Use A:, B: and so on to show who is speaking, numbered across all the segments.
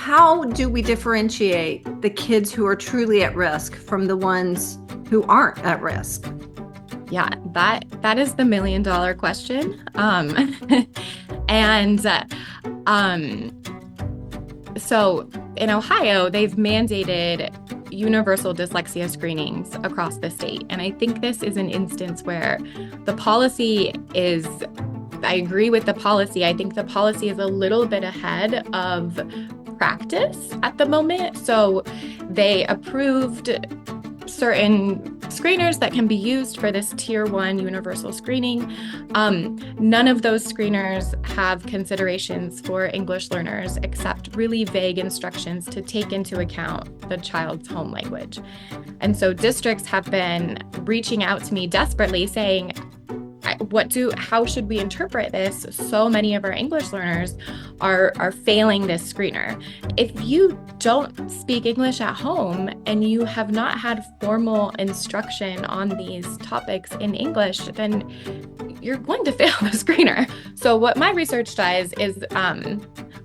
A: how do we differentiate the kids who are truly at risk from the ones who aren't at risk?
B: Yeah, that is the million-dollar question. And um, so in Ohio, they've mandated universal dyslexia screenings across the state. And I think this is an instance where the policy is, I agree with the policy. I think the policy is a little bit ahead of practice at the moment. So they approved certain screeners that can be used for this tier 1 universal screening. None of those screeners have considerations for English learners except really vague instructions to take into account the child's home language. And so districts have been reaching out to me desperately saying, how should we interpret this? So many of our English learners are failing this screener. If you don't speak English at home and you have not had formal instruction on these topics in English, then you're going to fail the screener. So what my research does is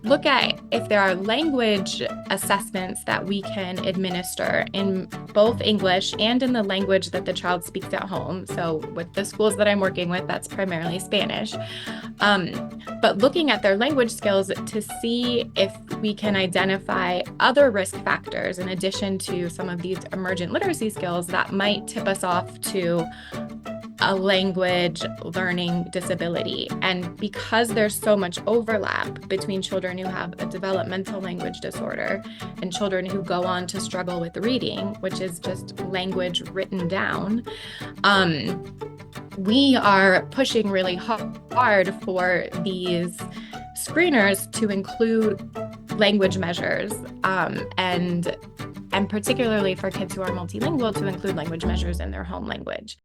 B: look at if there are language assessments that we can administer in both English and in the language that the child speaks at home. So with the schools that I'm working with, that's primarily Spanish. But looking at their language skills to see if we can identify other risk factors in addition to some of these emergent literacy skills that might tip us off to a language learning disability. And because there's so much overlap between children who have a developmental language disorder and children who go on to struggle with reading, which is just language written down, we are pushing really hard for these screeners to include language measures, and particularly for kids who are multilingual, to include language measures in their home language.